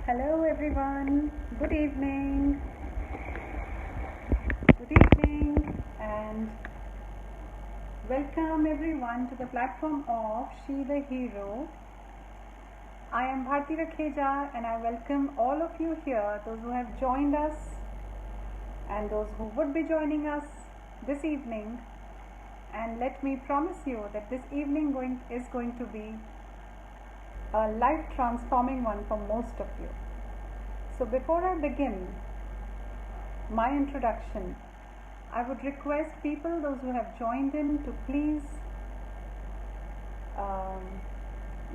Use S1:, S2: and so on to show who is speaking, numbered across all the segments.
S1: Hello everyone, good evening, and welcome everyone to the platform of She the Hero. I am Bharti Rakheja and I welcome all of you here, those who have joined us and those who would be joining us this evening. And let me promise you that this evening is going to be a life transforming one for most of you. So before I begin my introduction, I would request people, those who have joined in, to please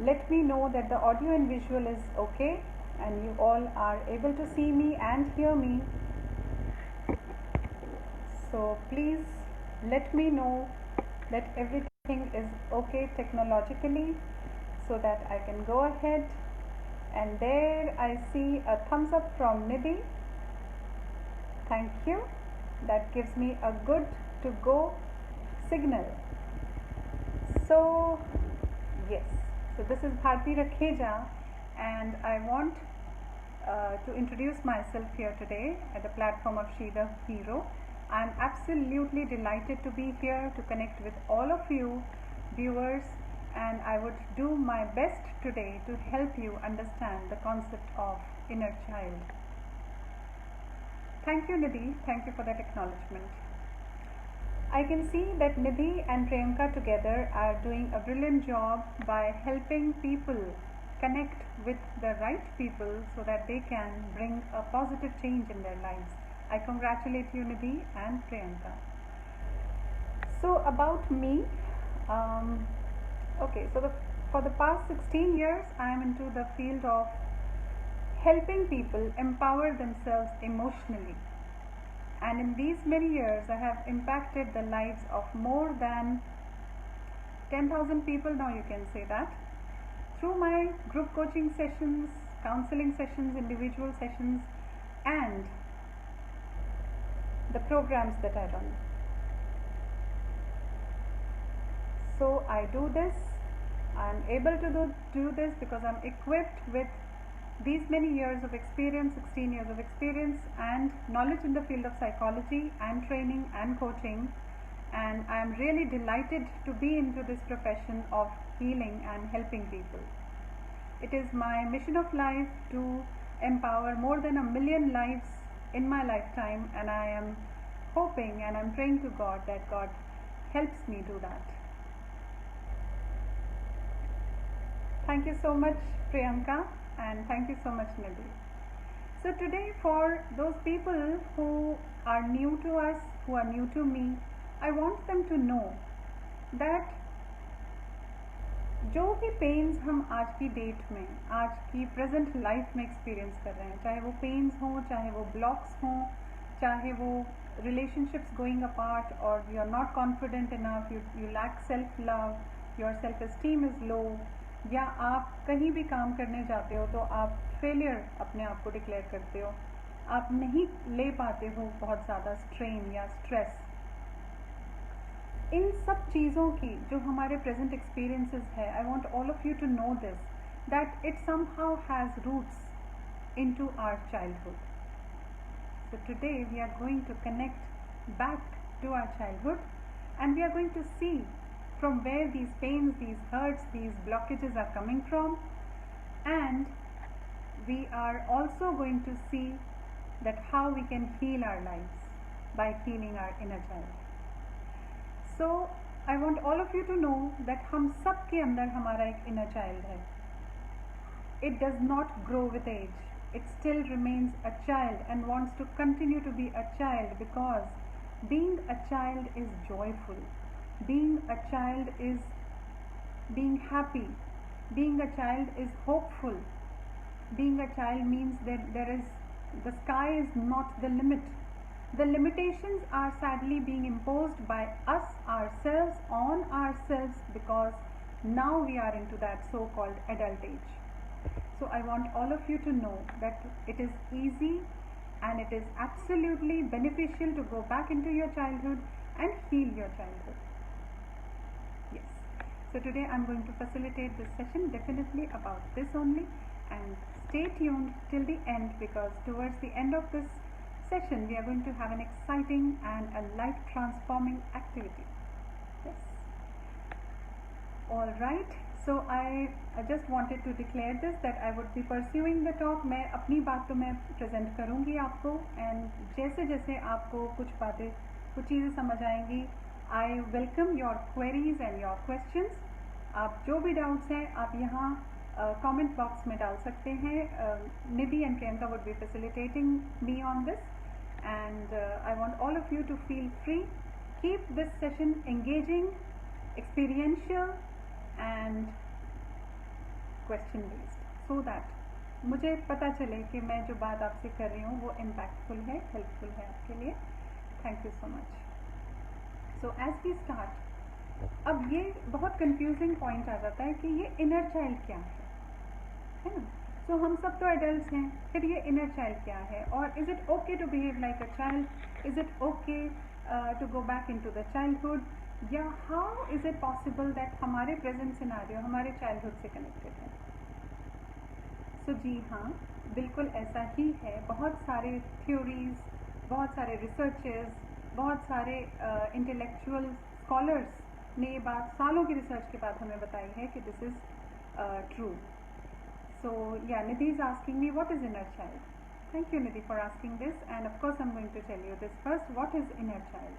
S1: let me know that the audio and visual is okay and you all are able to see me and hear me. So please let me know that everything is okay technologically so that I can go ahead. And there I see a thumbs up from Nidhi. Thank you. That gives me a good to go signal. So yes, so this is Bharti Rakheja and I want to introduce myself here today at the platform of She the Hero. I am absolutely delighted to be here to connect with all of you viewers, and I would do my best today to help you understand the concept of inner child. Thank you, Nidhi. Thank you for that acknowledgement. I can see that Nidhi and Priyanka together are doing a brilliant job by helping people connect with the right people so that they can bring a positive change in their lives. I congratulate you, Nidhi and Priyanka. So about me, for the past 16 years, I am into the field of helping people empower themselves emotionally. And in these many years, I have impacted the lives of more than 10,000 people, now you can say that, through my group coaching sessions, counseling sessions, individual sessions, and the programs that I run. So I do this, I'm able to do this because I'm equipped with these many years of experience, 16 years of experience and knowledge in the field of psychology and training and coaching, and I am really delighted to be into this profession of healing and helping people. It is my mission of life to empower more than 1 million lives in my lifetime, and I am hoping and I'm praying to God that God helps me do that. Thank you so much, Priyanka, and thank you so much, Nidhi. So today, for those people who are new to us, who are new to me, I want them to know that जो भी pens हम आज की date में, आज की present life में experience कर रहे हैं, चाहे वो पेन्स हों, चाहे वो ब्लॉक्स हों, चाहे वो relationships going apart, or you are not confident enough, you lack self love, your self esteem is low, या आप कहीं भी काम करने जाते हो तो आप फेलियर अपने आप को डिक्लेयर करते हो, आप नहीं ले पाते हो बहुत ज़्यादा स्ट्रेन या स्ट्रेस, इन सब चीज़ों की जो हमारे प्रेजेंट एक्सपीरियंसेस है, I want all of you to know this, that it somehow has roots into our childhood. So today we are going to connect back to our childhood, and we are going to see from where these pains, these hurts, these blockages are coming from, and we are also going to see that how we can heal our lives by healing our inner child. So I want all of you to know that हम सब के अंदर हमारा एक inner child है. It does not grow with age. It still remains a child and wants to continue to be a child, because being a child is joyful. Being a child is being happy. Being a child is hopeful. Being a child means that the sky is not the limit. The limitations are sadly being imposed by us ourselves on ourselves, because now we are into that so-called adult age. So I want all of you to know that it is easy and it is absolutely beneficial to go back into your childhood and heal your childhood. Yes. So today I'm going to facilitate this session definitely about this only, and stay tuned till the end, because towards the end of this session we are going to have an exciting and a life transforming activity. Yes. All right. So I just wanted to declare this, that I would be pursuing the talk. मैं अपनी बात तो मैं present करूँगी आपको, and जैसे जैसे आपको कुछ बातें, कुछ चीज़ें समझ आएंगी, I welcome your queries and your questions. आप जो भी doubts हैं आप यहाँ comment box में डाल सकते हैं. Nidhi and Priyanka would be facilitating me on this, and I want all of you to feel free. Keep this session engaging, experiential and question based, so that मुझे पता चले कि मैं जो बात आपसे कर रही हूँ वो impactful है, helpful है आपके लिए. Thank you so much. So as we start, अब ये बहुत confusing point आ जाता है कि ये inner child क्या है ना? So हम सब तो adults हैं, फिर ये inner child क्या है? और is it okay to behave like a child? Is it okay to go back into the childhood? या how is it possible that हमारे present scenario हमारे childhood से connected है? So जी हाँ, बिल्कुल ऐसा ही है. बहुत सारे theories, बहुत सारे researches, बहुत सारे intellectual scholars ने ये बात सालों की research के बाद हमें बताई है कि this is true. So yeah, Nidhi is asking me what is inner child. Thank you Nidhi for asking this, and of course I'm going to tell you this first. What is inner child?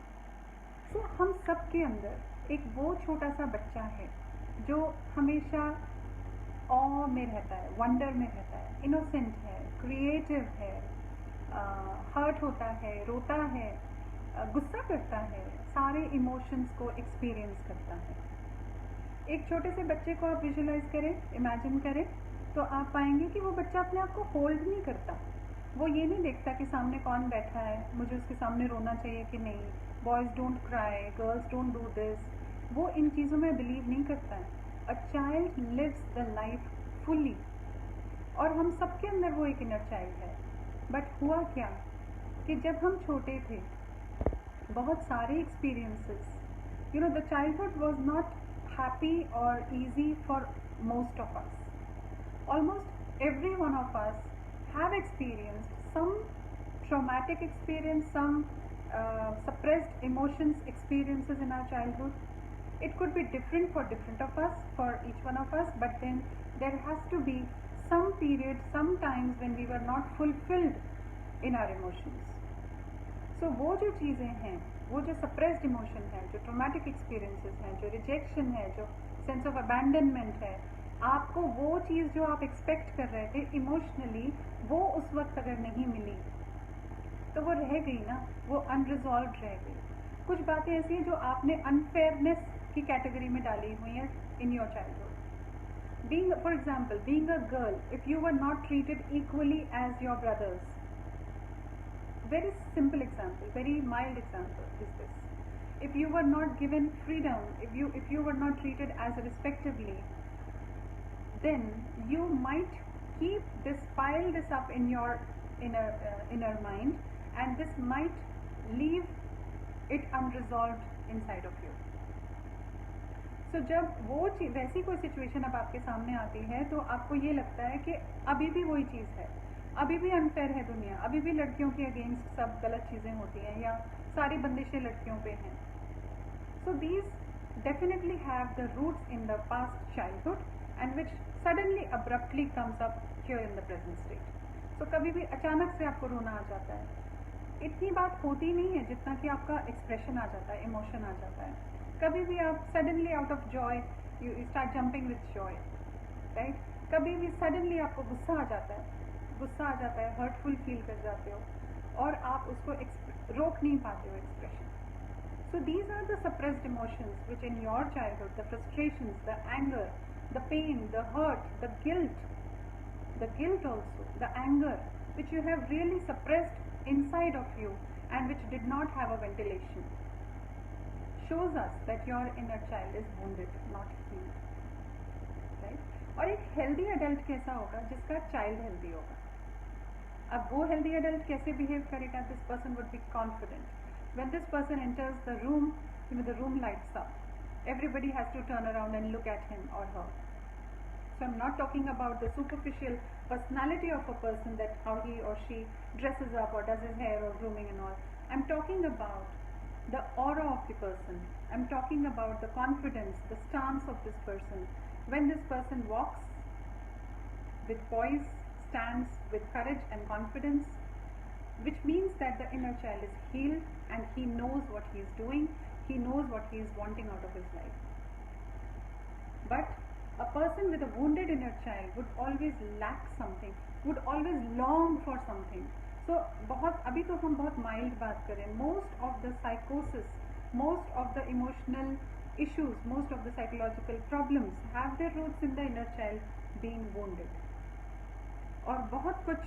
S1: So हम सब के अंदर एक वो छोटा सा बच्चा है जो हमेशा ऑ में रहता है, वंडर में रहता है, इनोसेंट है, क्रिएटिव है, हर्ट होता है, रोता है, गुस्सा करता है, सारे इमोशंस को एक्सपीरियंस करता है. एक छोटे से बच्चे को आप विजुलाइज करें, इमेजिन करें, तो आप पाएंगे कि वो बच्चा अपने आप को होल्ड नहीं करता. वो ये नहीं देखता कि सामने कौन बैठा है, मुझे उसके सामने रोना चाहिए कि नहीं, boys don't cry, girls don't do this. वो इन चीज़ों में बिलीव नहीं करता है. A child lives the life fully, और हम सबके अंदर वो एक इनर चाइल्ड है. बट हुआ क्या कि जब हम छोटे थे, बहुत सारे experiences, you know, the childhood was not happy और easy for most of us. Almost every one of us have experienced some traumatic experience, some suppressed emotions experiences in our childhood. It could be different for different of us, for each one of us, but then there has to be some period, some times when we were not fulfilled in our emotions. So वो जो चीज़ें हैं, वो जो suppressed emotion है, जो traumatic experiences हैं, जो rejection है, जो sense of abandonment है, आपको वो चीज़ जो आप एक्सपेक्ट कर रहे थे इमोशनली, वो उस वक्त अगर नहीं मिली तो वो रह गई ना, वो अनरिजॉल्व रह गई. कुछ बातें ऐसी हैं जो आपने अनफेयरनेस की कैटेगरी में डाली हुई हैं in your childhood. Being, for example, being a girl, if you were not treated equally as your brothers. Very simple example, very mild example is this. If you were not given freedom, if you were not treated as respectively, then you might pile this up in your inner mind, and this might leave it unresolved inside of you. So जब वो वैसी कोई situation अब आपके सामने आती है तो आपको ये लगता है कि अभी भी वही चीज़ है, अभी भी अनफेयर है दुनिया, अभी भी लड़कियों के अगेंस्ट सब गलत चीज़ें होती हैं, या सारी बंदिशें लड़कियों पे हैं. So these definitely have the roots in the past childhood, and which suddenly abruptly comes up here in the present state. So कभी भी अचानक से आपको रोना आ जाता है. इतनी बात होती नहीं है जितना कि आपका एक्सप्रेशन आ जाता है, इमोशन आ जाता है. कभी भी आप suddenly out of joy you start jumping with joy, right? कभी भी suddenly आपको गुस्सा आ जाता है, hurtful feel कर जाते हो, और आप उसको रोक नहीं पाते हो expression. So these are the suppressed emotions which in your childhood, the frustrations, the anger, the pain, the hurt, the guilt also, the anger, which you have really suppressed inside of you and which did not have a ventilation, shows us that your inner child is wounded, not healed, right? और एक healthy adult कैसा होगा? जिसका child healthy होगा. अब वो healthy adult कैसे behave करेगा? This person would be confident. When this person enters the room, you know, the room lights up. Everybody has to turn around and look at him or her. So I'm not talking about the superficial personality of a person, that how he or she dresses up or does his hair or grooming and all. I'm talking about the aura of the person. I'm talking about the confidence, the stance of this person. When this person walks with poise, stands with courage and confidence, which means that the inner child is healed and he knows what he is doing, he knows what he is wanting out of his life. But a person with a wounded inner child would always lack something, would always long for something. So बहुत अभी तो हम बहुत mild बात करें. Most of the psychosis, most of the emotional issues, most of the psychological problems have their roots in the inner child being wounded. और बहुत कुछ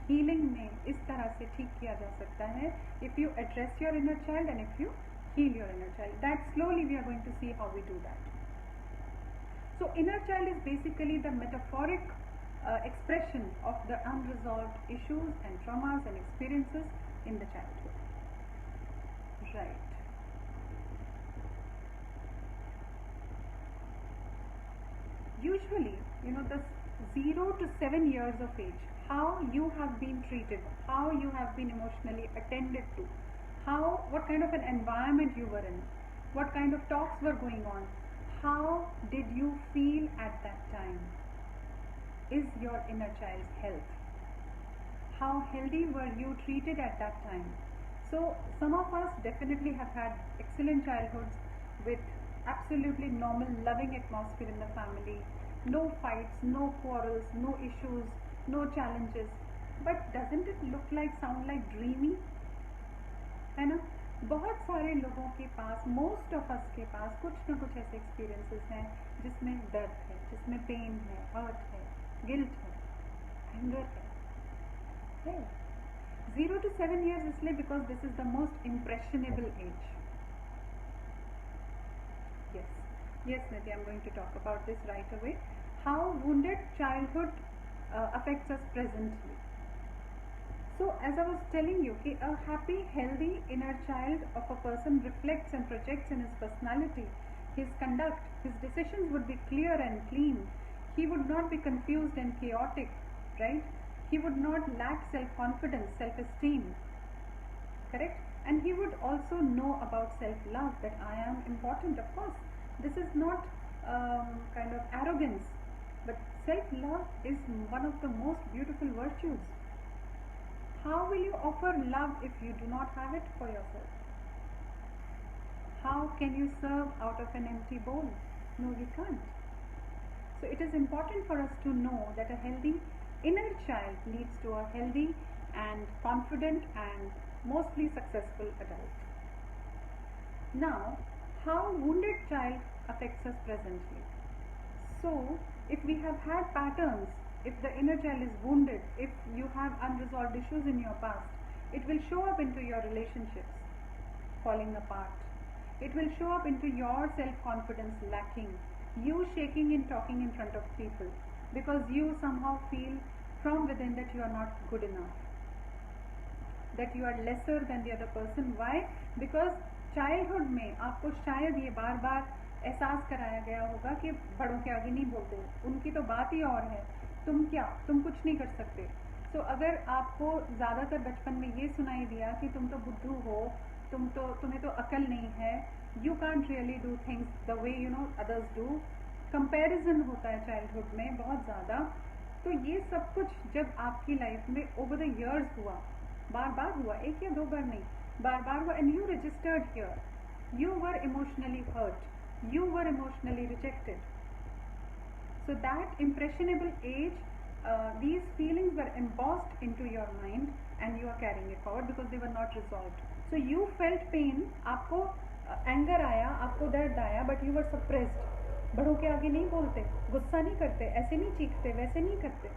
S1: healing में इस तरह से ठीक किया जा सकता है if you address your inner child and if you heal your inner child. That slowly we are going to see how we do that. So inner child is basically the metaphoric expression of the unresolved issues and traumas and experiences in the childhood. Right. Usually, the 0 to 7 years of age, how you have been treated, how you have been emotionally attended to, what kind of an environment you were in, what kind of talks were going on, how did you feel at that time, is your inner child's health. How healthy were you treated at that time? So some of us definitely have had excellent childhoods with absolutely normal loving atmosphere in the family, no fights, no quarrels, no issues, no challenges. But doesn't it sound like dreamy? है ना? बहुत सारे लोगों के पास, most of अस के पास कुछ ना कुछ ऐसे एक्सपीरियंसेस हैं जिसमें दर्द है, जिसमें पेन है, हर्ट है, गिल्ट है, एंगर है. 0 to 7 years इसलिए because this is the most impressionable age. Yes Nidhi, I'm going to talk about this right away. How wounded childhood affects us presently. So as I was telling you, a happy, healthy inner child of a person reflects and projects in his personality, his conduct, his decisions would be clear and clean. He would not be confused and chaotic, right? He would not lack self-confidence, self-esteem, correct? And he would also know about self-love, that I am important, of course. This is not kind of arrogance, but self-love is one of the most beautiful virtues. How will you offer love if you do not have it for yourself? How can you serve out of an empty bowl? No, you can't. So it is important for us to know that a healthy inner child leads to a healthy and confident and mostly successful adult. Now, how wounded child affects us presently. So, if we have had patterns, if the inner child is wounded, if you have unresolved issues in your past, it will show up into your relationships falling apart. It will show up into your self-confidence lacking, you shaking in talking in front of people, because you somehow feel from within that you are not good enough, that you are lesser than the other person. Why? Because childhood में आपको शायद ये बार बार एहसास कराया गया होगा कि बड़ों के आगे नहीं बोलते, उनकी तो बात ही और है, तुम क्या, तुम कुछ नहीं कर सकते. सो अगर आपको ज़्यादातर बचपन में ये सुनाई दिया कि तुम तो बुद्धू हो, तुम्हें तो अकल नहीं है, you can't really do things the way others do, comparison होता है चाइल्डहुड में बहुत ज़्यादा. तो ये सब कुछ जब आपकी लाइफ में ओवर द इयर्स हुआ, बार बार हुआ, एक या दो बार नहीं, बार बार हुआ, and you registered here, you were emotionally hurt, you were emotionally rejected. So that impressionable age, these feelings were embossed into your mind and you are carrying it forward because they were not resolved. So you felt pain, आपको anger आया, आपको दर्द आया, but you were suppressed. बड़ों के आगे नहीं बोलते, गुस्सा नहीं करते, ऐसे नहीं चीखते, वैसे नहीं करते,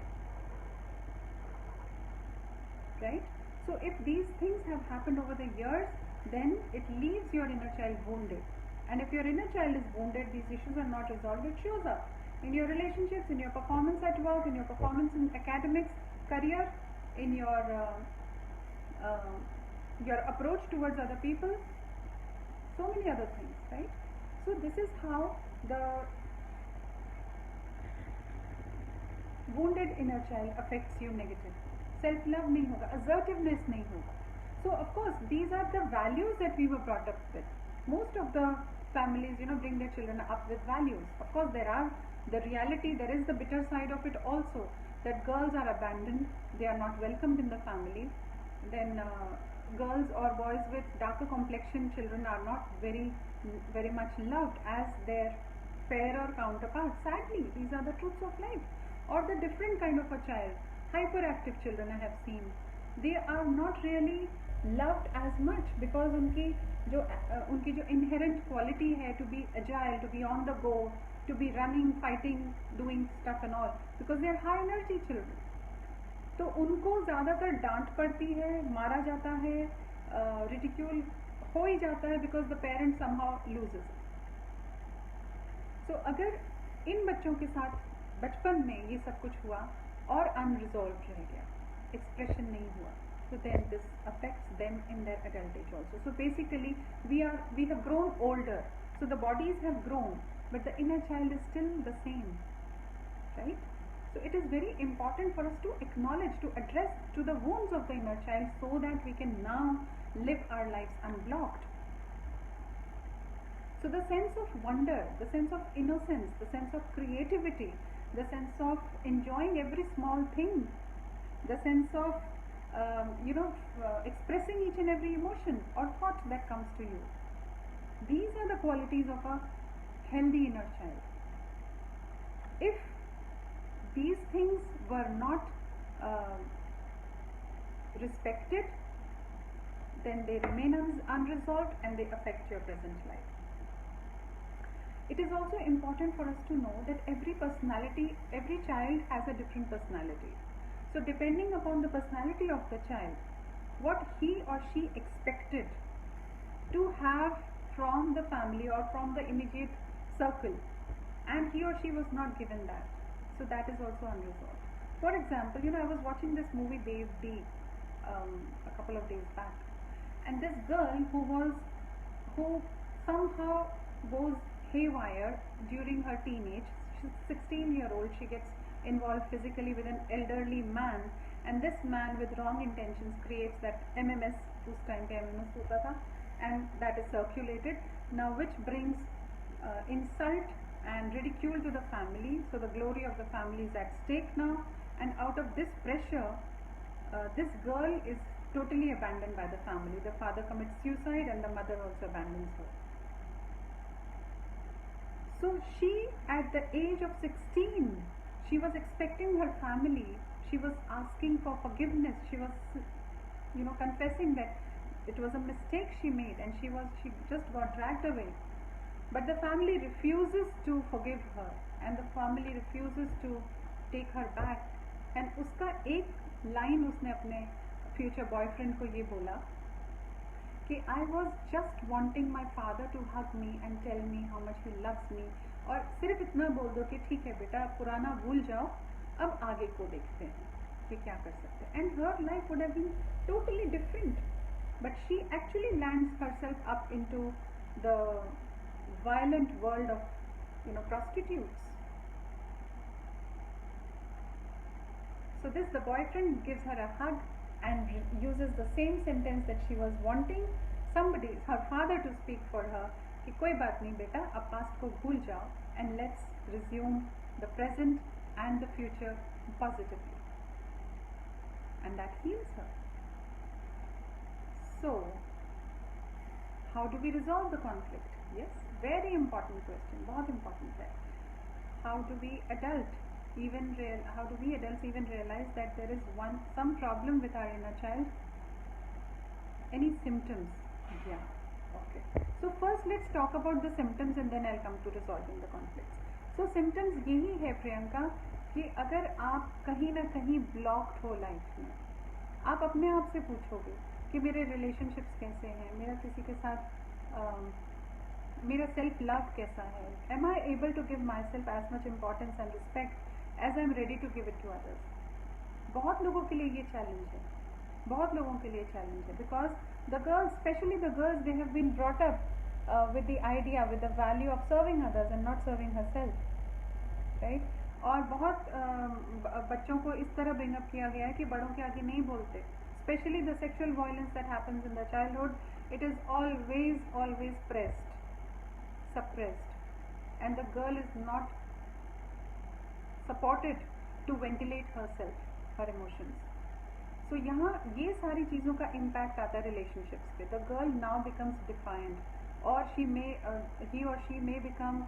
S1: right? So if these things have happened over the years, then it leaves your inner child wounded. And if your inner child is wounded, these issues are not resolved, it shows up in your relationships, in your performance at work, in your performance in academics, career, in your approach towards other people, so many other things, right? So this is how wounded inner child affects you negative. Self love नहीं होगा, assertiveness नहीं होगा. So of course these are the values that we were brought up with. Most of the families, bring their children up with values. Of course there are the reality, there is the bitter side of it also, that girls are abandoned, they are not welcomed in the family. Then girls or boys with darker complexion children are not very much loved as their fairer counterparts. Sadly, these are the truths of life. Or the different kind of a child, hyperactive children I have seen, they are not really loved as much because उनकी जो inherent quality है to be agile, to be on the go, to be running, fighting, doing stuff and all, because they are high energy children. तो उनको ज़्यादातर डांट पड़ती है, मारा जाता है, रिडिक्यूल हो ही जाता है because the parent somehow loses. So अगर इन बच्चों के साथ बचपन में ये सब कुछ हुआ और unresolved रह गया, expression नहीं हुआ, so then this affects them in their adult age also. So basically we have grown older, so the bodies have grown, but the inner child is still the same, right? So it is very important for us to acknowledge, to address to the wounds of the inner child so that we can now live our lives unblocked. So the sense of wonder, the sense of innocence, the sense of creativity, the sense of enjoying every small thing, the sense of expressing each and every emotion or thought that comes to you. These are the qualities of a healthy inner child. If these things were not respected, then they remain unresolved and they affect your present life. It is also important for us to know that every child has a different personality. So depending upon the personality of the child, what he or she expected to have from the family or from the immediate circle, and he or she was not given that, so that is also unresolved. For example, I was watching this movie Dave D a couple of days back, and this girl who somehow goes haywire during her teenage. She's 16-year-old. She gets involved physically with an elderly man, and this man with wrong intentions creates that MMS, उस time पे MMS होता था, and that is circulated now, which brings insult and ridicule to the family. So the glory of the family is at stake now, and out of this pressure, this girl is totally abandoned by the family. The father commits suicide and the mother also abandons her. So she, at the age of 16, she was expecting her family, she was asking for forgiveness, she was confessing that it was a mistake she made and she just got dragged away. But the family refuses to forgive her and the family refuses to take her back. And उसका एक line उसने अपने future boyfriend को ये बोला कि I was just wanting my father to hug me and tell me how much he loves me, और सिर्फ इतना बोल दो कि ठीक है बेटा पुराना भूल जाओ, अब आगे को देखते हैं कि क्या कर सकते हैं. And her life would have been totally different, but she actually lands herself up into the violent world of prostitutes. So the boyfriend gives her a hug and uses the same sentence that she was wanting her father to speak for her, कि कोई बात नहीं बेटा, अब past को भूल जाओ and let's resume the present and the future positively, and that heals her. So how do we resolve the conflict? Yes, very important question, बहुत important है. How do we adults even realize that there is some problem with our inner child? Any symptoms? Yeah. Okay. So first let's talk about the symptoms and then I'll come to resolving the conflicts. So symptoms यही है प्रियंका कि अगर आप कहीं ना कहीं blocked हो life में, आप अपने आप से पूछोगे कि मेरे relationships कैसे हैं, मेरा किसी के साथ मेरा self love कैसा है, am I able to give myself as much importance and respect as I am ready to give it to others? बहुत लोगों के लिए ये challenge है, बहुत लोगों के लिए challenge है, because the girls, especially the girls, they have been brought up with the idea, with the value of serving others and not serving herself, right? और बहुत बच्चों को इस तरह ब्रिंगअप किया गया है कि बड़ों के आगे नहीं बोलते. Specially the sexual violence that happens in the childhood, it is always suppressed, and the girl is not supported to ventilate herself, her emotions. So यहाँ ये सारी चीज़ों का impact आता है relationships पे. The girl now becomes defiant, or he or she may become,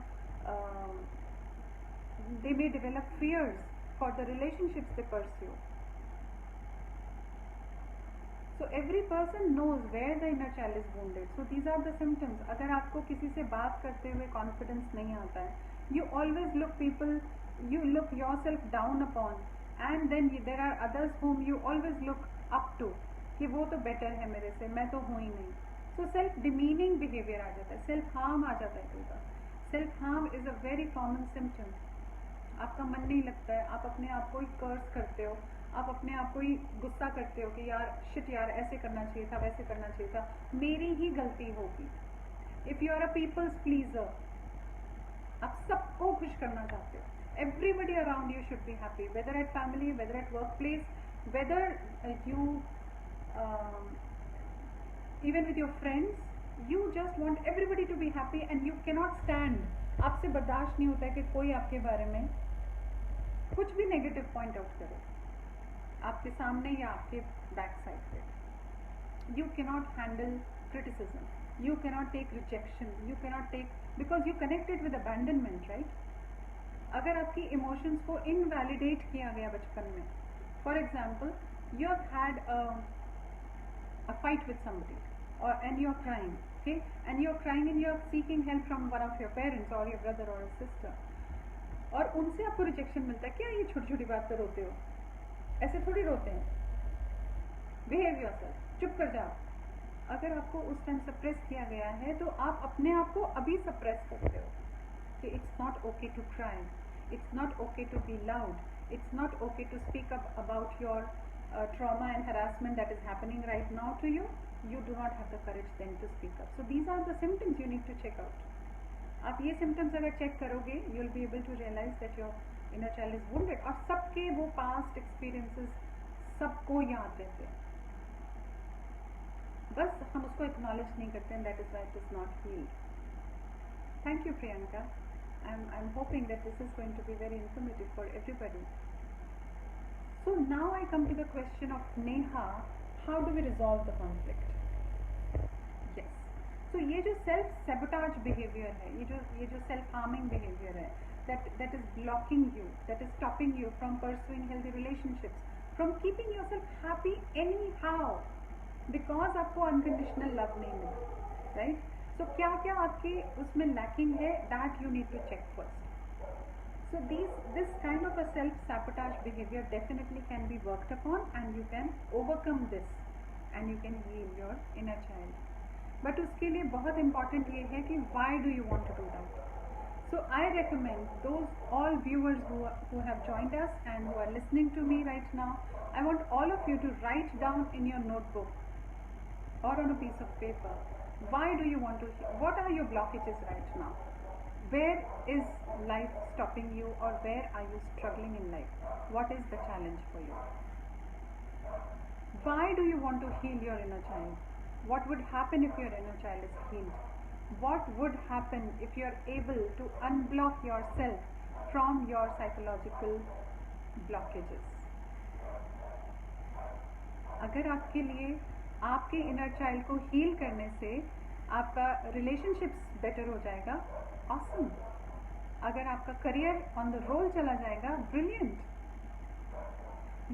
S1: they may develop fears for the relationships they pursue. So every person knows where the inner child is wounded. So these are the symptoms. अगर आपको किसी से बात करते हुए confidence नहीं आता है, you always look yourself down upon, and then there are others whom you always look up to, कि वो तो better है मेरे से, मैं तो हूँ ही नहीं. So self demeaning behavior आ जाता है, self harm आ जाता है कई बार. Self harm is a very common symptom. आपका मन नहीं लगता है, आप अपने आप को ही कर्स करते हो, आप अपने आप को ही गुस्सा करते हो कि यार शिट यार ऐसे करना चाहिए था, वैसे करना चाहिए था, मेरी ही गलती होगी. If you are a people's pleaser, आप सबको खुश करना चाहते हो. Everybody around you should be happy, whether at family, whether at workplace, whether you even with your friends, you just want everybody to be happy and you cannot stand. आपसे बर्दाश्त नहीं होता है कि कोई आपके बारे में कुछ भी नेगेटिव पॉइंट आउट करे, आपके सामने या आपके बैक साइड पे. You cannot handle criticism, you cannot take rejection, you cannot take, because you connected with abandonment, right. अगर आपकी इमोशंस को इनवैलिडेट किया गया बचपन में, for example you have had a fight with somebody, and you're crying, okay, and you're crying and you're seeking help from one of your parents or your brother or a sister, और उनसे आपको rejection मिलता है, क्या ये छोटी छोटी बात पर रोते हो, ऐसे थोड़ी रोते हैं, बिहेव योरसेल्फ, चुप कर जाओ. अगर आपको उस टाइम सप्रेस किया गया है तो आप अपने आप को अभी सप्रेस करते हो कि it's not okay to cry, it's not okay to be loud, it's not okay to speak up about your trauma and harassment that is happening right now to you. You do not have the courage then to speak up. So these are the symptoms you need to check out. आप ये symptoms अगर check करोगे, you will be able to realize that your inner child is wounded. और सबके वो past experiences सबको याद रहते हैं, बस हम उसको acknowledge नहीं करते हैं. That is why it is not healed. Thank you, Priyanka. I'm hoping that this is going to be very informative for everybody. So now I come to the question of Neha, how do we resolve the conflict? Yes. So ये जो self sabotage behavior है, ये जो self harming behavior है, that is blocking you, that is stopping you from pursuing healthy relationships, from keeping yourself happy anyhow, because आपको unconditional love नहीं मिला, right? So क्या क्या आपके उसमें lacking है, that you need to check first. So this kind of a self-sabotage behavior definitely can be worked upon, and you can overcome this, and you can heal your inner child. But उसके लिए बहुत important ये है कि why do you want to do that? So I recommend those all viewers who have joined us and who are listening to me right now, I want all of you to write down in your notebook or on a piece of paper, why do you want to heal? What are your blockages right now? Where is life stopping you, or where are you struggling in life? What is the challenge for you? Why do you want to heal your inner child? What would happen if your inner child is healed? What would happen if you are able to unblock yourself from your psychological blockages? अगर आपके लिए आपके inner child को heal करने से आपका relationships better हो जाएगा, awesome. अगर आपका करियर ऑन द रोल चला जाएगा, brilliant.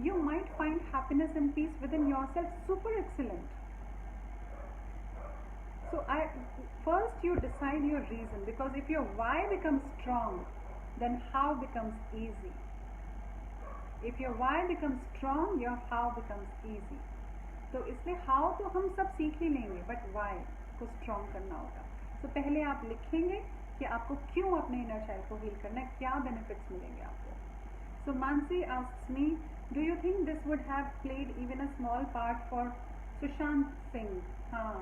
S1: You might find happiness and peace within yourself, super excellent. So first you decide your reason, because if your why becomes strong, then how becomes easy. If your why becomes strong, your how becomes easy. तो इसलिए how तो हम सब सीख ही लेंगे, but why को strong करना होगा. तो पहले आप लिखेंगे कि आपको क्यों अपने इनर चाइल्ड को हील करना है, क्या बेनिफिट्स मिलेंगे आपको. So Mansi asks me, do you think this would have played even a small part for Sushant Singh? हाँ,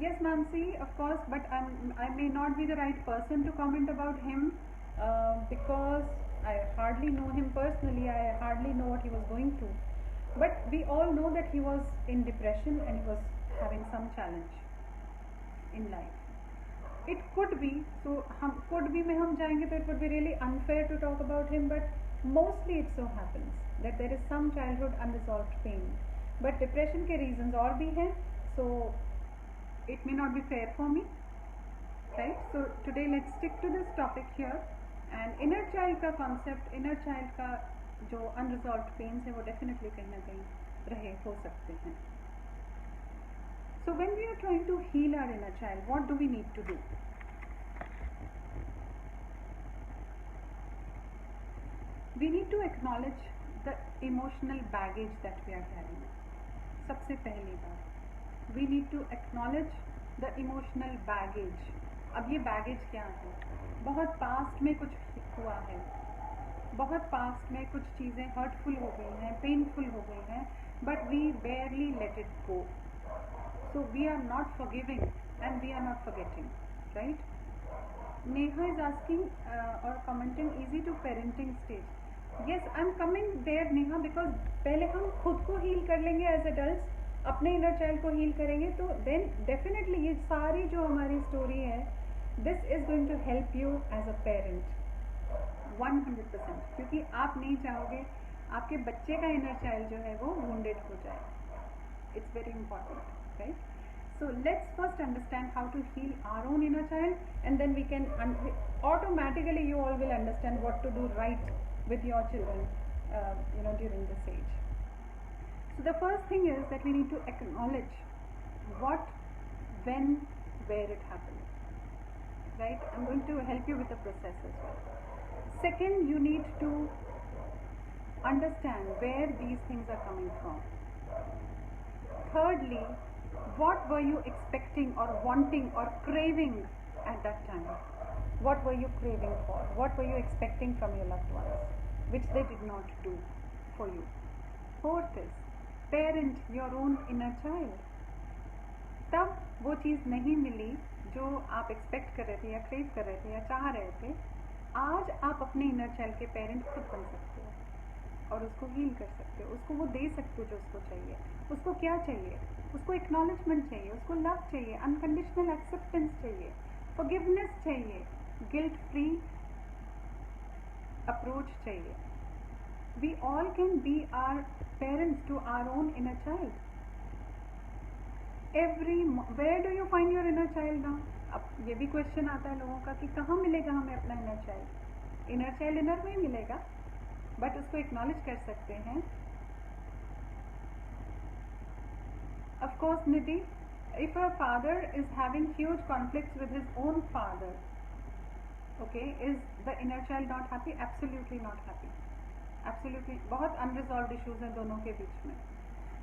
S1: yes Mansi, of course, but I may not be the right person to comment about him, because I hardly know him personally, I hardly know what he was going through, but we all know that he was in depression and he was having some challenge in life. It could be, so हम could be में हम जाएंगे तो it would be really unfair to talk about him, but mostly it so happens that there is some childhood unresolved pain, but depression के reasons और भी हैं, so it may not be fair for me, right? So today let's stick to this topic here, and inner child का concept, inner child का जो unresolved pains है वो definitely कहीं ना कहीं रहे हो सकते हैं. So when we are trying to heal our inner child, what do we need to do? We need to acknowledge the emotional baggage that we are carrying. सबसे पहली बात, we need to acknowledge the emotional baggage. अब ये baggage क्या है? बहुत past में कुछ हुआ है, बहुत past में कुछ चीज़ें hurtful हो गई हैं, painful हो गई हैं, but we barely let it go. So we are not forgiving and we are not forgetting, right? Neha is asking or commenting, easy to parenting stage. Yes, I'm coming there, Neha, because पहले हम खुद को heal कर लेंगे as adults, अपने inner child को heal करेंगे, तो then definitely ये सारी जो हमारी story है, this is going to help you as a parent 100%, क्योंकि आप नहीं चाहोगे आपके बच्चे का inner child जो है वो wounded हो जाए. It's very important, right? So let's first understand how to heal our own inner child, and then we can automatically you all will understand what to do right with your children, during this age. So the first thing is that we need to acknowledge what, when, where it happened, right? I'm going to help you with the process as well. Second, you need to understand where these things are coming from. Thirdly, what were you expecting or wanting or craving at that time? What were you craving for? What were you expecting from your loved ones, which they did not do for you? Fourth is, parent your own inner child. तब वो चीज़ नहीं मिली जो आप expect कर रहे थे या crave कर रहे थे या चाह रहे थे, आज आप अपने इनर चाइल्ड के पेरेंट खुद बन सकते हो और उसको हील कर सकते हो, उसको वो दे सकते हो जो उसको चाहिए. उसको क्या चाहिए? उसको एक्नॉलेजमेंट चाहिए, उसको लव चाहिए, अनकंडीशनल एक्सेप्टेंस चाहिए, फॉरगिवनेस चाहिए, गिल्ट फ्री अप्रोच चाहिए. We all can be our parents to our own inner child. Where do you find your inner child now? अब ये भी क्वेश्चन आता है लोगों का कि कहाँ मिलेगा हमें अपना inner child? Inner child inner में ही मिलेगा, बट उसको एक्नॉलेज कर सकते हैं. Of course, Nidhi, if a father is having huge conflicts with his own father, okay, is the inner child not happy? Absolutely not happy. Absolutely. बहुत unresolved issues हैं दोनों के बीच में.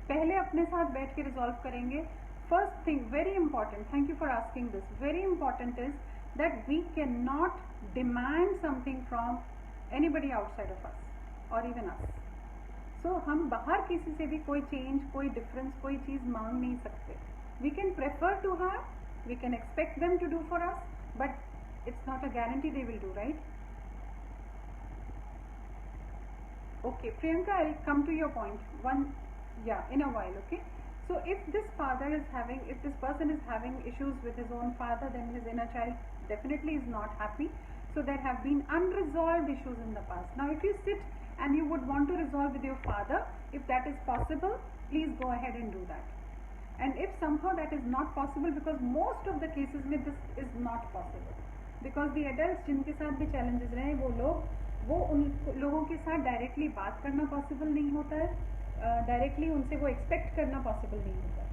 S1: पहले अपने साथ बैठ के resolve करेंगे. First thing, very important, thank you for asking this, very important is that we cannot demand something from anybody outside of us or even us. So हम बाहर किसी से भी कोई चेंज, कोई डिफरेंस, कोई चीज़ मांग नहीं सकते. We can prefer to have, we can expect them to do for us, but it's not a guarantee they will do, right? Okay, Priyanka, I'll come to your point in a while, okay? So if this person is having issues with his own father, then his inner child definitely is not happy. So there have been unresolved issues in the past. Now if you sit and you would want to resolve with your father, if that is possible, please go ahead and do that. And if somehow that is not possible, because most of the cases में this is not possible, because the adults जिनके साथ भी challenges रहे, वो उन लोगों के साथ डायरेक्टली बात करना पॉसिबल नहीं होता है, डायरेक्टली उनसे वो एक्सपेक्ट करना पॉसिबल नहीं होता है.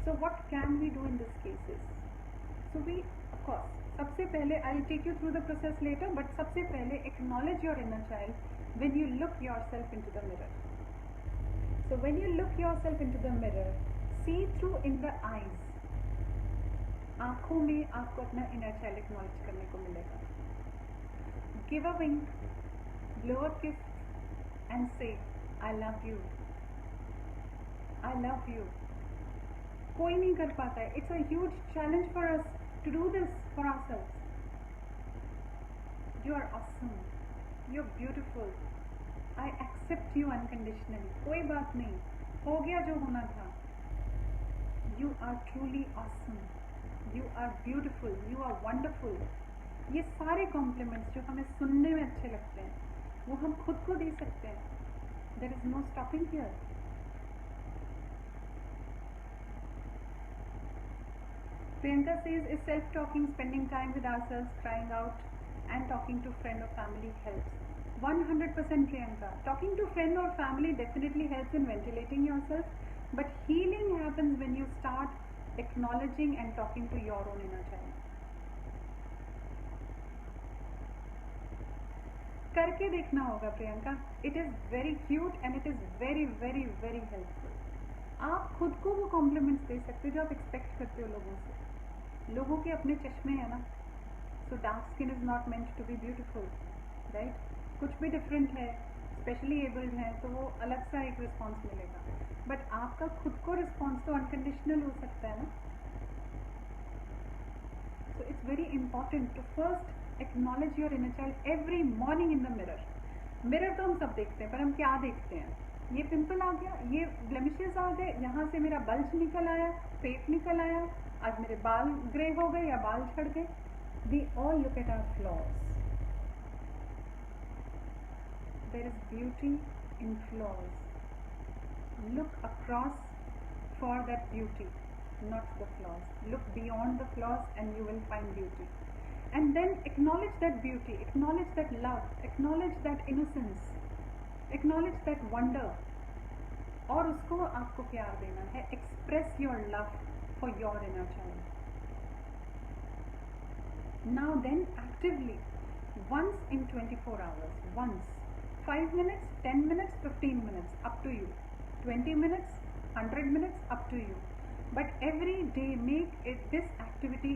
S1: So what can we do in this cases? So we of course सबसे पहले I will take you through the process later, but सबसे पहले acknowledge your inner child when you look yourself into the mirror. So when you look yourself into the mirror, see through in the eyes. आंखों में आपको अपना inner child acknowledge करने को मिलेगा. Give a wink, blow a kiss and say, I love you. I love you. कोई नहीं कर पाता है. It's a huge challenge for us to do this for ourselves. You are awesome. You are beautiful, I accept you unconditionally, कोई बात नहीं, हो गया जो होना था, you are truly awesome, you are beautiful, you are wonderful. ये सारे कॉम्प्लीमेंट्स जो हमें सुनने में अच्छे लगते हैं वो हम खुद को दे सकते हैं। There is no stopping here. Priyanka says, is self-talking, spending time with ourselves, crying out and talking to friend or family helps? 100% Priyanka. Talking to friend or family definitely helps in ventilating yourself, but healing happens when you start acknowledging and talking to your own inner child. करके देखना होगा Priyanka, it is very cute and it is very very very helpful. आप खुद को वो compliments दे सकते हो जो आप एक्सपेक्ट करते हो लोगों से। लोगों के अपने चश्मे हैं ना, so dark skin is not meant to be beautiful, right? कुछ भी डिफरेंट है, स्पेशली एबल्ड है, तो वो अलग सा एक रिस्पॉन्स मिलेगा, बट आपका खुद को रिस्पॉन्स तो अनकंडीशनल हो सकता है ना। So it's very important to first acknowledge your inner child every morning in the mirror. Mirror तो हम सब देखते हैं, पर हम क्या देखते हैं? ये पिंपल आ गया, ये ब्लेमिशेस आ गए, यहाँ से मेरा बल्ज निकल आया, पेट निकल आया, आज मेरे बाल ग्रे हो गए या बाल झड़ गए। We all look at our flaws. There is beauty in flaws. Look across for that beauty, not the flaws. Look beyond the flaws and you will find beauty. And then acknowledge that beauty, acknowledge that love, acknowledge that innocence, acknowledge that wonder. और उसको आपको प्यार देना है. Express your love for your inner child. Now then, actively, once in 24 hours, once, 5 minutes, 10 minutes, 15 minutes, up to you. 20 minutes, 100 minutes, up to you. But every day make this activity,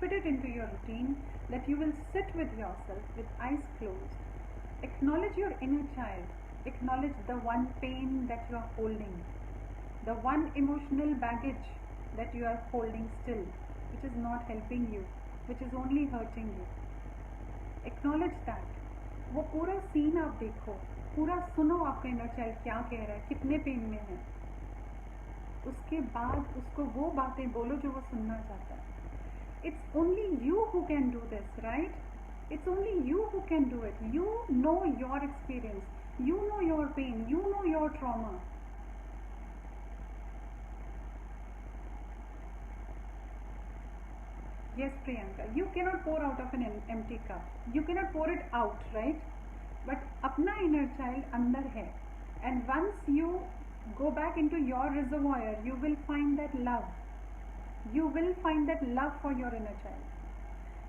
S1: fit it into your routine, that you will sit with yourself with eyes closed. Acknowledge your inner child. Acknowledge the one pain that you are holding, the one emotional baggage that you are holding still, which is not helping you, which is only hurting you. Acknowledge that. वो पूरा scene आप देखो, पूरा सुनो आपका inner child क्या कह रहा है, कितने पेन में है, उसके बाद उसको वो बातें बोलो जो वो सुनना चाहता है। It's only you who can do this, right? It's only you who can do it. You know your experience, you know your pain, you know your trauma. Yes, Priyanka, you cannot pour out of an empty cup. You cannot pour it out, right? But अपना inner child अंदर है, and once you go back into your reservoir, you will find that love. You will find that love for your inner child.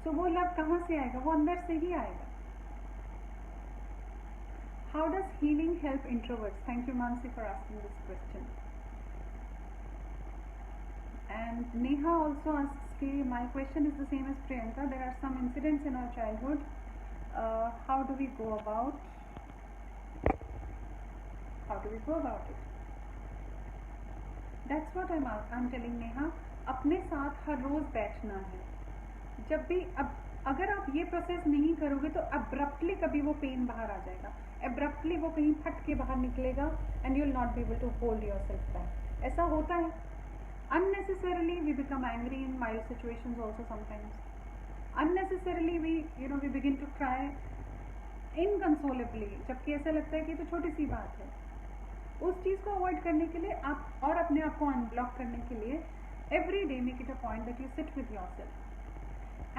S1: So वो love कहाँ से आएगा? वो अंदर से ही आएगा. How does healing help introverts? Thank you, Mansi, for asking this question. And Neha also asks, my question is the same as Priyanka. There are some incidents in our childhood. How do we go about it? That's what I'm telling Neha. अपने साथ हर रोज बैठना है. जब भी अगर आप ये process नहीं करोगे तो अब्रप्टली कभी वो पेन बाहर आ जाएगा, अब्रप्टली वो कहीं फट के बाहर निकलेगा, and you will not be able to hold yourself back. ऐसा होता है. Unnecessarily we become angry in mild situations also sometimes. Unnecessarily we begin to cry inconsolably, जबकि ऐसा लगता है कि तो छोटी सी बात है. उस चीज़ को अवॉइड करने के लिए आप और अपने आप को अनब्लॉक करने के लिए every day make it a point that you sit with yourself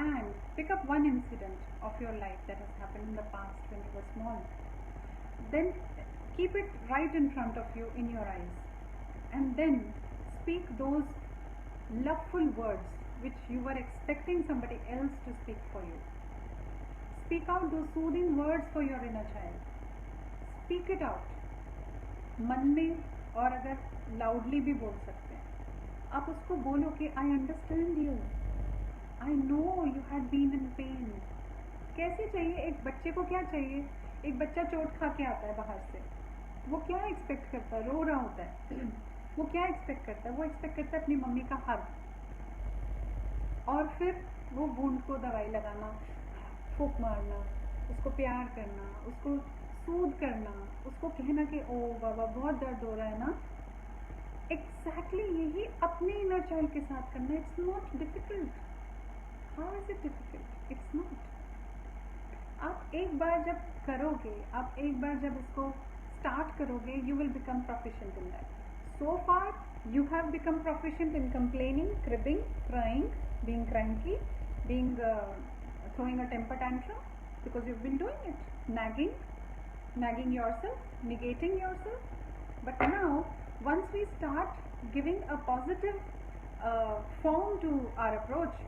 S1: and pick up one incident of your life that has happened in the past when you were small. Then keep it right in front of you in your eyes, and then speak those loveful words which you were expecting somebody else to speak for you. Speak out those soothing words for your inner child. Speak it out. मन में, और अगर loudly भी बोल सकते हैं, आप उसको बोलो कि I understand you. I know you had been in pain. कैसे चाहिए? एक बच्चे को क्या चाहिए? एक बच्चा चोट खा के आता है बाहर से, वो क्या एक्सपेक्ट करता है? रो रहा होता है. वो क्या एक्सपेक्ट करता है? वो एक्सपेक्ट करता है अपनी मम्मी का हग, और फिर वो वुंड को दवाई लगाना, फूंक मारना, उसको प्यार करना, उसको सूद करना, उसको कहना कि ओ बाबा बहुत दर्द हो रहा है ना, एग्जैक्टली यही अपने इनर चाइल्ड के साथ करना. It's not difficult. How is it difficult? It's not. आप एक बार जब करोगे, आप एक बार जब इसको स्टार्ट करोगे, you will become proficient in that. So far you have become proficient in complaining, cribbing, crying, being cranky, being throwing a temper tantrum, because you've been doing it, nagging yourself, negating yourself. But now once we start giving a positive form to our approach,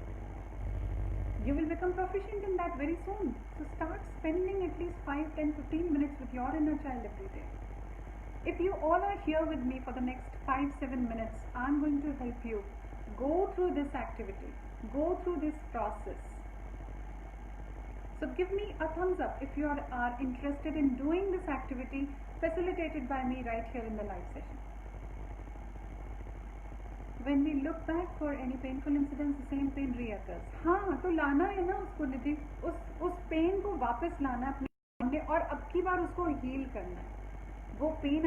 S1: you will become proficient in that very soon. So start spending at least 5, 10, 15 minutes with your inner child every day. If you all are here with me for the next 5, 7 minutes, I'm going to help you go through this activity, go through this process. So give me a thumbs up if you are interested in doing this activity facilitated by me right here in the live session. When we look back for any painful incidents, the same pain reoccurs. हाँ, तो लाना है ना उसको निधि, उस pen को वापस लाना अपने सामने और अब की बार उसको हील करना है. वो पेन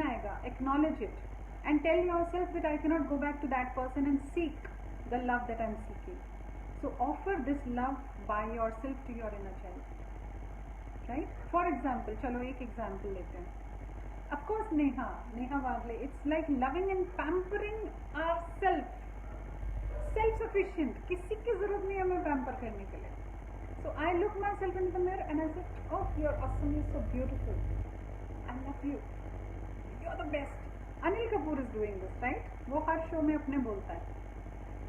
S1: आएगा, acknowledge it and tell yourself that I cannot go back to that person and seek the love that I'm seeking. So offer this love by yourself to your inner child, right? For example, चलो एक example लेते हैं. Of course, Neha Wagle, it's like loving and pampering ourselves. Self-sufficient. किसी की जरूरत नहीं है हमें pamper करने के लिए. So I look myself in the mirror and I say, oh, you're awesome, you're so beautiful. I love you. You're the best. Anil Kapoor is doing this, right? वो हर शो में अपने बोलता है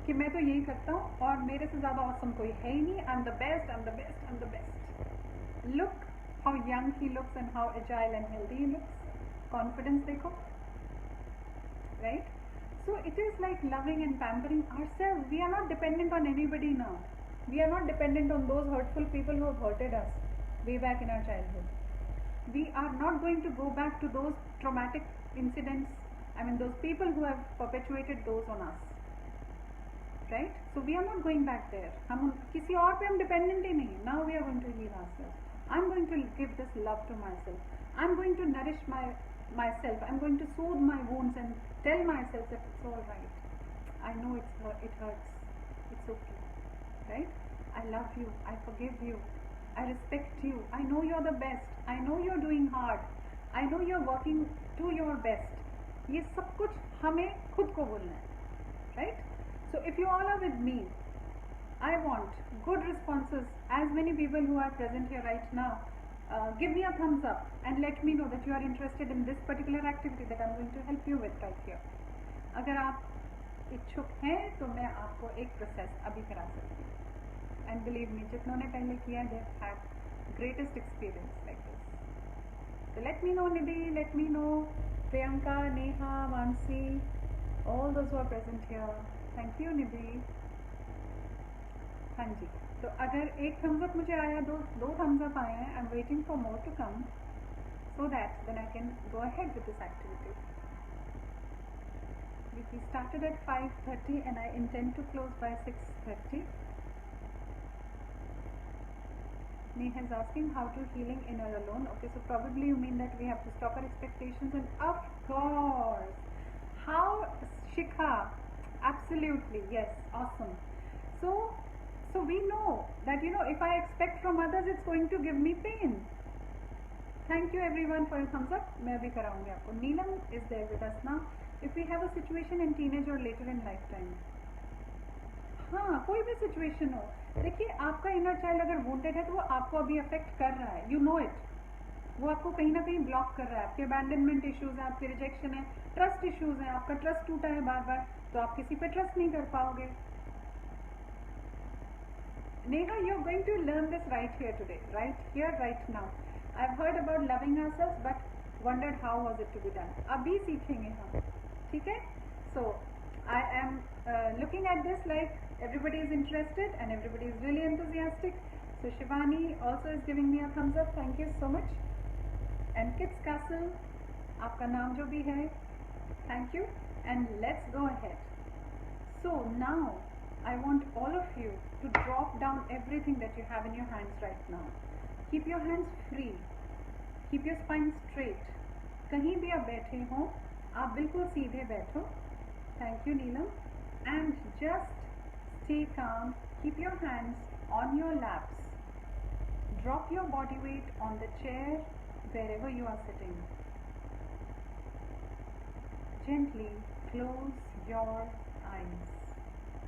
S1: कि मैं तो यही करता हूँ और मेरे से ज़्यादा awesome कोई है ही नहीं. I'm the best, I'm the best, I'm the best. Look how young he looks and how agile and healthy he looks. Confidence देखो, right? So it is like loving and pampering ourselves. We are not dependent on anybody now. We are not dependent on those hurtful people who have hurted us way back in our childhood. We are not going to go back to those traumatic incidents. I mean those people who have perpetuated those on us, right? So we are not going back there. हम किसी और पे हम dependent ही नहीं. Now we are going to heal ourselves. I'm going to give this love to myself. I'm going to nourish myself. I'm going to soothe my wounds and tell myself that it's all right. I know it hurts. It's okay, right? I love you. I forgive you. I respect you. I know you're the best. I know you're doing hard. I know you're working to your best. ये सब कुछ हमें खुद को बोलना है, right? So if you all are with me, I want good responses. As many people who are present here right now, give me a thumbs up and let me know that you are interested in this particular activity that I'm going to help you with right here. अगर आप इच्छुक हैं तो मैं आपको एक process अभी करा सकती हूँ. And believe me, जितनों ने पहले किया, they have had greatest experience like this. So let me know Nidhi, let me know Priyanka, Neha, Mansi, all those who are present here. Thank you Nidhi. हाँ जी, तो अगर एक thumbs up मुझे आया, दो thumbs up आए हैं, I'm waiting for more to come so that then I can go ahead with this activity. We started at 5:30 and I intend to close by 6:30. Neha is asking how to healing inner alone. Okay, so probably you mean that we have to stop our expectations, and of course, how Shikha, absolutely, yes, awesome. So we know that if I expect from others, it's going to give me pain. Thank you everyone for your thumbs up. मैं भी कराऊंगी आपको. Neelam is there with us now. If we have a situation in teenage or later in lifetime, हाँ कोई भी situation हो, देखिए आपका inner child अगर वोंटेड है तो वो आपको अभी अफेक्ट कर रहा है, यू नो इट. वो आपको कहीं ना कहीं ब्लॉक कर रहा है. आपके अबैंडनमेंट इश्यूज हैं, आपके रिजेक्शन है, ट्रस्ट इश्यूज हैं, आपका ट्रस्ट टूटा है बार बार, तो आप किसी पे ट्रस्ट नहीं कर पाओगे. Neha, you're going to learn this right here today, right here, right now. I've heard about loving ourselves but wondered how was it to be done. अभी सीखेंगे हम, ठीक है? So I am looking at this like everybody is interested and everybody is really enthusiastic. So Shivani also is giving me a thumbs up. Thank you so much. And Kids Castle, आपका नाम जो भी है, thank you. And let's go ahead. So now I want all of you to drop down everything that you have in your hands right now. Keep your hands free. Keep your spine straight. कहीं भी आप बैठे हो, आप बिल्कुल सीधे बैठो. Thank you, Neelam. And just stay calm. Keep your hands on your laps. Drop your body weight on the chair wherever you are sitting. Gently close your eyes.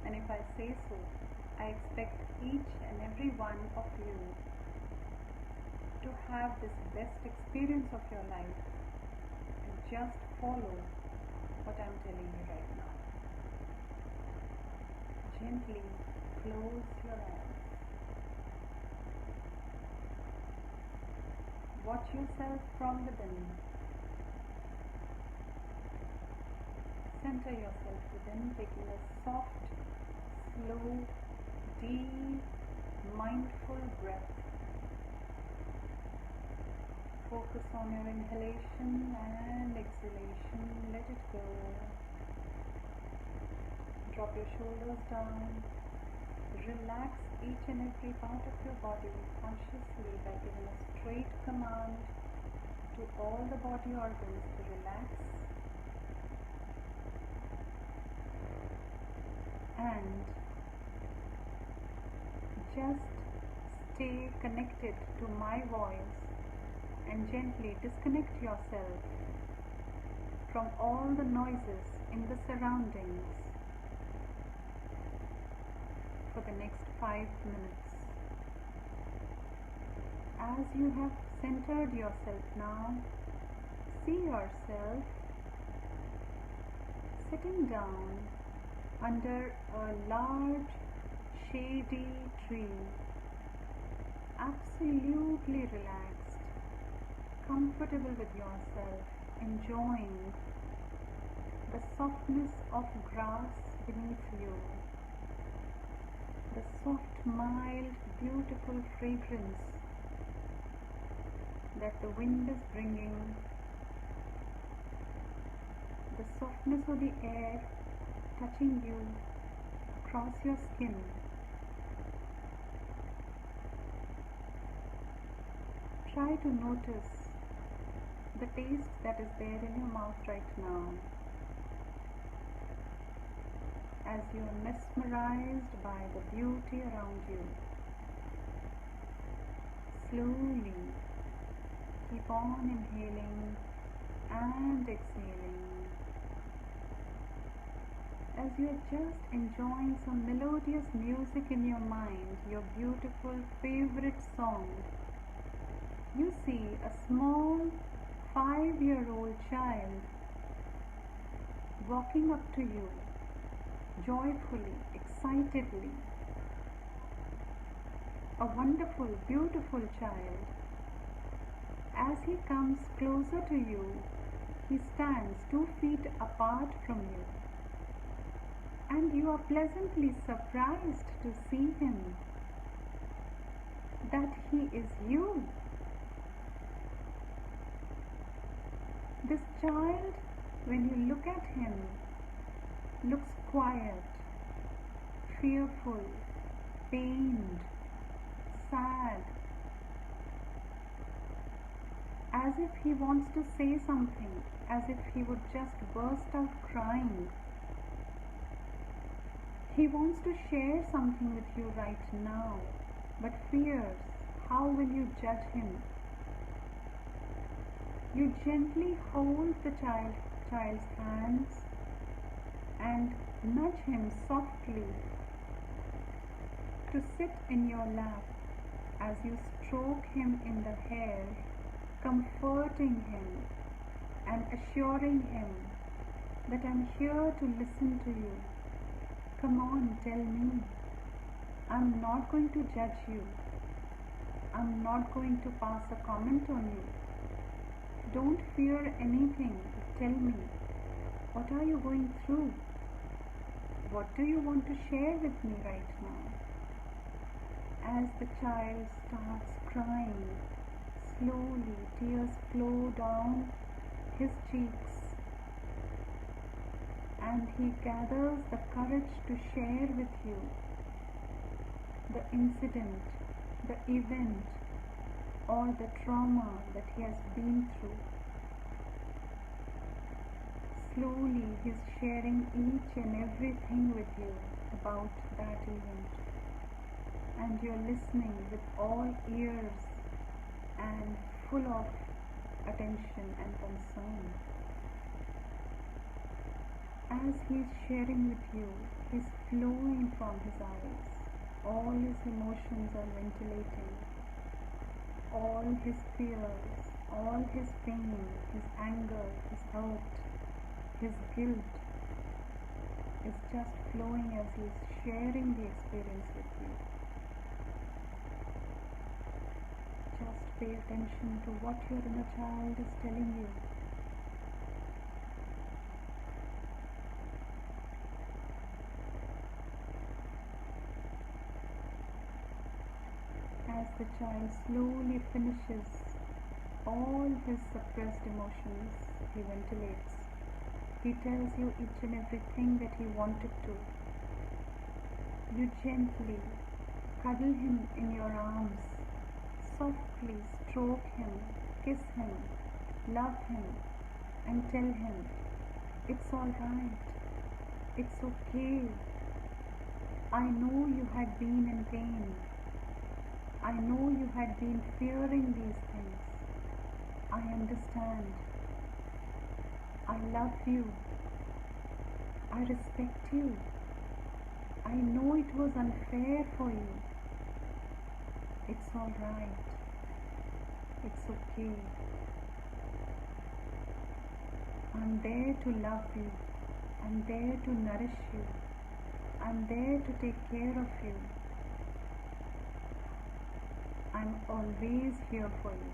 S1: And if I say so, I expect each and every one of you to have this best experience of your life and just follow what I'm telling you right now. Gently close your eyes. Watch yourself from within. Center yourself within, taking a soft, slow, deep, mindful breath. Focus on your inhalation and exhalation. Let it go. Drop your shoulders down. Relax each and every part of your body consciously by giving a straight command to all the body organs to relax. And just stay connected to my voice and gently disconnect yourself from all the noises in the surroundings for the next 5 minutes. As you have centered yourself now, see yourself sitting down under a large shady tree, absolutely relaxed, comfortable with yourself, enjoying the softness of grass beneath you, the soft, mild, beautiful fragrance that the wind is bringing, the softness of the air touching you across your skin. Try to notice the taste that is there in your mouth right now as you are mesmerized by the beauty around you. Slowly keep on inhaling and exhaling as you are just enjoying some melodious music in your mind, your beautiful favorite song. You see a small 5-year-old child walking up to you joyfully, excitedly. A wonderful, beautiful child. As he comes closer to you, he stands 2 feet apart from you. And you are pleasantly surprised to see him, that he is you. This child, when you look at him, looks quiet, fearful, pained, sad, as if he wants to say something, as if he would just burst out crying. He wants to share something with you right now, but fears, how will you judge him? You gently hold the child's hands and nudge him softly to sit in your lap as you stroke him in the hair, comforting him and assuring him that I'm here to listen to you. Come on, tell me. I'm not going to judge you. I'm not going to pass a comment on you. Don't fear anything. Tell me, what are you going through? What do you want to share with me right now? As the child starts crying, slowly tears flow down his cheeks. and he gathers the courage to share with you the incident, the event, or the trauma that he has been through. Slowly he is sharing each and everything with you about that event, and you are listening with all ears and full of attention and concern. As he is sharing with you, he is flowing from his eyes. All his emotions are ventilating. All his fears, all his pain, his anger, his hurt, his guilt is just flowing as he is sharing the experience with you. Just pay attention to what your inner child is telling you. As the child slowly finishes all his suppressed emotions, he ventilates. He tells you each and everything that he wanted to. You gently cuddle him in your arms, softly stroke him, kiss him, love him, and tell him, it's all right, it's okay. I know you had been in pain. I know you had been fearing these things. I understand. I love you. I respect you. I know it was unfair for you. It's all right. It's okay. I'm there to love you. I'm there to nourish you. I'm there to take care of you. I'm always here for you,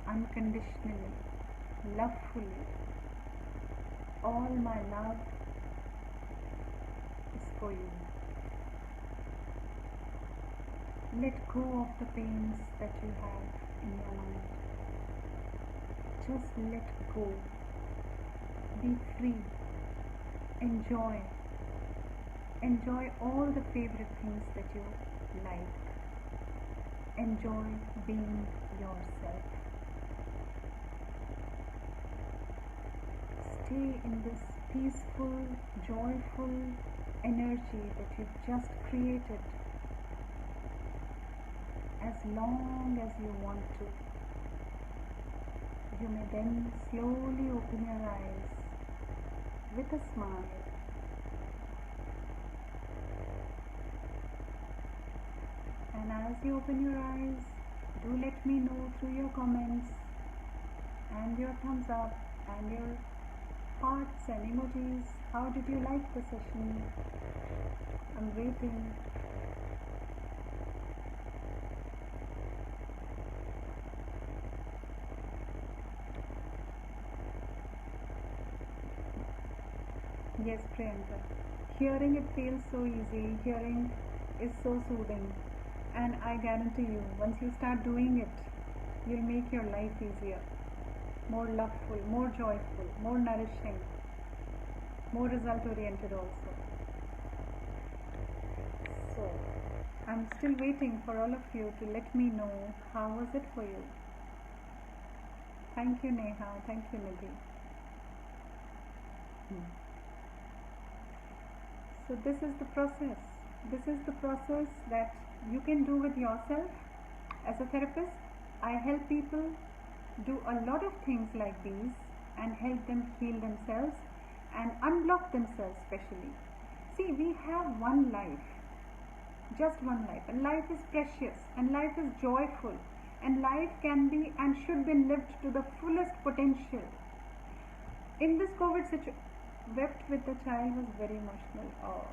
S1: unconditionally, lovefully. All my love is for you. Let go of the pains that you have in your mind. Just let go. Be free. Enjoy. Enjoy all the favorite things that you like. Enjoy being yourself. Stay in this peaceful, joyful energy that you've just created as long as you want to. You may then slowly open your eyes with a smile. And as you open your eyes, do let me know through your comments and your thumbs up and your hearts and emojis. How did you like the session? I'm waiting. Yes, Priyanka. Hearing it feels so easy. Hearing is so soothing. And I guarantee you, once you start doing it, you'll make your life easier, more loveful, more joyful, more nourishing, more result oriented also. So, I'm still waiting for all of you to let me know how was it for you. Thank you, Neha. Thank you, Nidhi. So this is the process. This is the process that you can do with yourself. As a therapist, I help people do a lot of things like these and help them heal themselves and unblock themselves especially. See, we have one life, just one life, and life is precious and life is joyful and life can be and should be lived to the fullest potential. In this COVID situation, wept with the child was very emotional. Oh.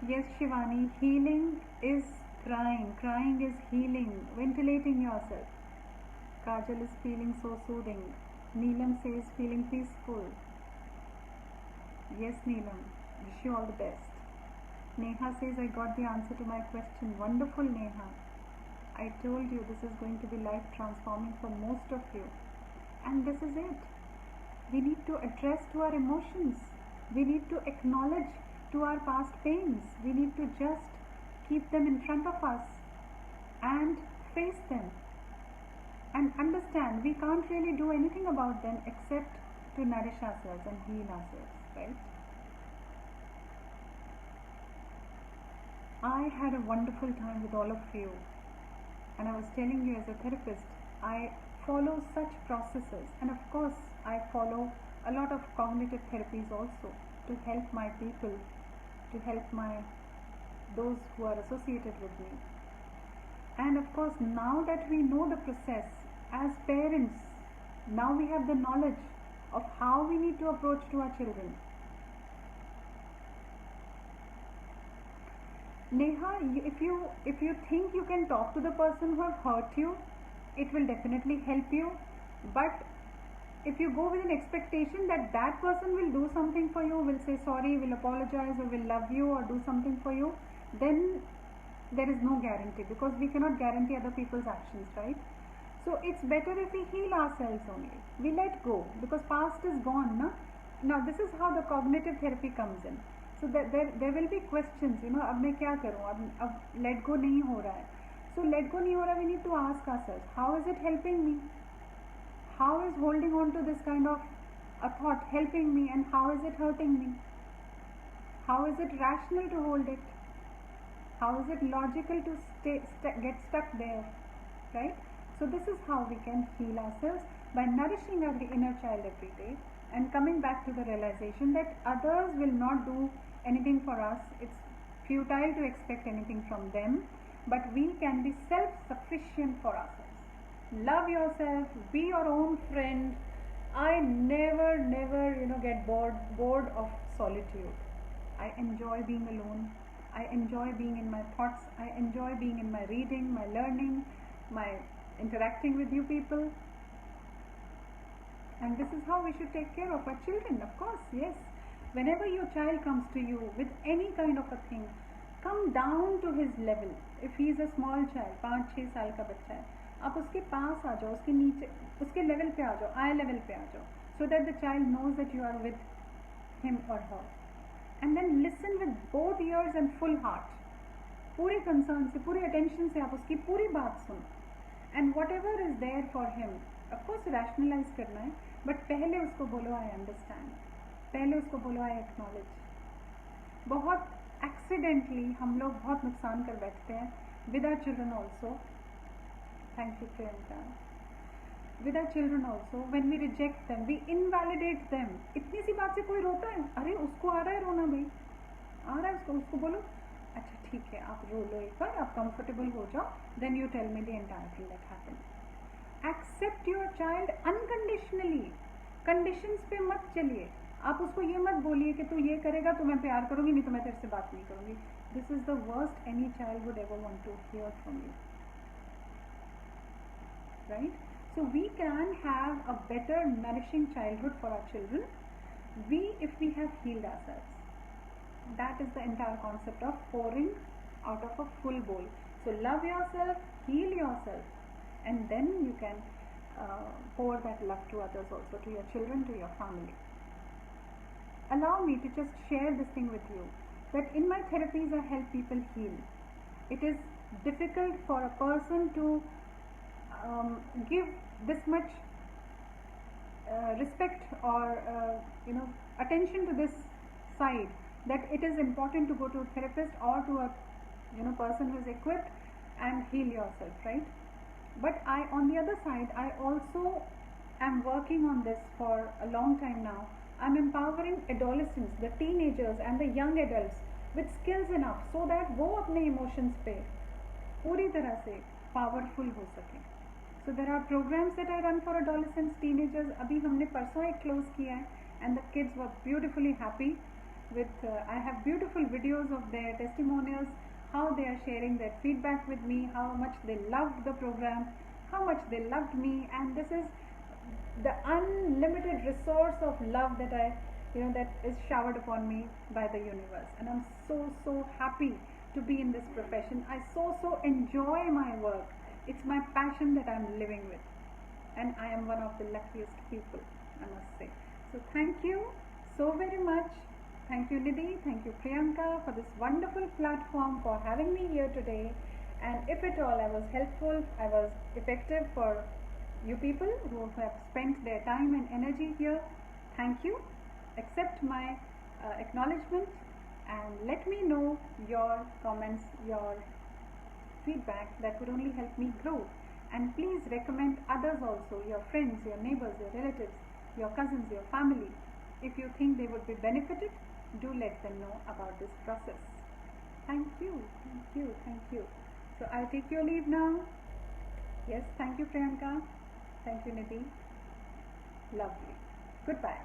S1: Yes, Shivani, healing is crying. Crying is healing. Ventilating yourself. Kajal is feeling so soothing. Neelam says feeling peaceful. Yes, Neelam. Wish you all the best. Neha says I got the answer to my question. Wonderful, Neha. I told you this is going to be life transforming for most of you. And this is it. We need to address to our emotions. We need to acknowledge to our past pains. We need to just keep them in front of us and face them and understand we can't really do anything about them except to nourish ourselves and heal ourselves, right? I had a wonderful time with all of you, and I was telling you, as a therapist, I follow such processes, and of course I follow a lot of cognitive therapies also to help my people, to help my those who are associated with me. And of course, now that we know the process as parents, now we have the knowledge of how we need to approach to our children. Neha, if you think you can talk to the person who have hurt you, it will definitely help you. But if you go with an expectation that that person will do something for you, will say sorry, will apologize, or will love you, or do something for you, then there is no guarantee, because we cannot guarantee other people's actions, right? So it's better if we heal ourselves only. We let go, because past is gone. Na? Now this is how the cognitive therapy comes in. So there will be questions, अब मैं क्या करूँ, अब let go नहीं हो रहा है. So let go नहीं हो रहा, we need to ask ourselves, how is it helping me? How is holding on to this kind of a thought helping me, and how is it hurting me? How is it rational to hold it? How is it logical to get stuck there, right? So this is how we can heal ourselves, by nourishing our inner child every day and coming back to the realization that others will not do anything for us. It's futile to expect anything from them, but we can be self-sufficient for ourselves. Love yourself, be your own friend. I never get bored of solitude. I enjoy being alone. I enjoy being in my thoughts. I enjoy being in my reading, my learning, my interacting with you people. And this is how we should take care of our children, of course, yes. Whenever your child comes to you with any kind of a thing, come down to his level. If he is a small child, 5-6 साल का बच्चा है, आप उसके पास आ जाओ, उसके नीचे, उसके लेवल पे आ जाओ, आई लेवल पे आ जाओ, so that the child knows that you are with him or her. And then listen with both ears and full heart. पूरे कंसर्न से, पूरे अटेंशन से आप उसकी पूरी बात सुनो. And whatever is there for him, of course rationalize करना है, but पहले उसको बोलो I understand, पहले उसको बोलो I acknowledge. बहुत accidentally हम लोग बहुत नुकसान कर बैठते हैं with our children also. Thank you Priyanka. With our children also, when we reject them, we invalidate them. इतनी सी बात से कोई रोता है, अरे उसको आ रहा है रोना भाई, आ रहा है उसको बोलो अच्छा ठीक है आप रो लो एक बार, आप कंफर्टेबल हो जाओ, then you tell me the entire thing that happened. Accept your child unconditionally. Conditions पे मत चलिए. आप उसको ये मत बोलिए कि तू ये करेगा तो मैं प्यार करूँगी, नहीं तो मैं तेरे से बात नहीं करूँगी. This is the worst any child would ever want to hear from you, right? So we can have a better nourishing childhood for our children, if we have healed ourselves. That is the entire concept of pouring out of a full bowl. So love yourself, heal yourself, and then you can pour that love to others also, to your children, to your family. Allow me to just share this thing with you, that in my therapies I help people heal. It is difficult for a person to give this much respect or attention to this side, that it is important to go to a therapist or to a person who is equipped and heal yourself, right? But on the other side, I also am working on this for a long time now. I'm empowering adolescents, the teenagers and the young adults with skills enough so that वो अपने emotions पे पूरी तरह से powerful हो सके. So there are programs that I run for adolescents, teenagers. अभी हमने परसों एक close किया है, and the kids were beautifully happy. I have beautiful videos of their testimonials, how they are sharing their feedback with me, how much they loved the program, how much they loved me, and this is the unlimited resource of love that that is showered upon me by the universe. And I'm so happy to be in this profession. I so enjoy my work. It's my passion that I'm living with, and I am one of the luckiest people, I must say. So thank you so very much. Thank you Nidhi, thank you Priyanka for this wonderful platform, for having me here today. And if at all I was helpful, I was effective for you people who have spent their time and energy here, thank you. Accept my acknowledgement and let me know your comments, your feedback. That would only help me grow. And please recommend others also, your friends, your neighbors, your relatives, your cousins, your family. If you think they would be benefited, do let them know about this process. Thank you, thank you, thank you. So I'll take your leave now. Yes, thank you Priyanka. Thank you Nidhi. Lovely. Goodbye.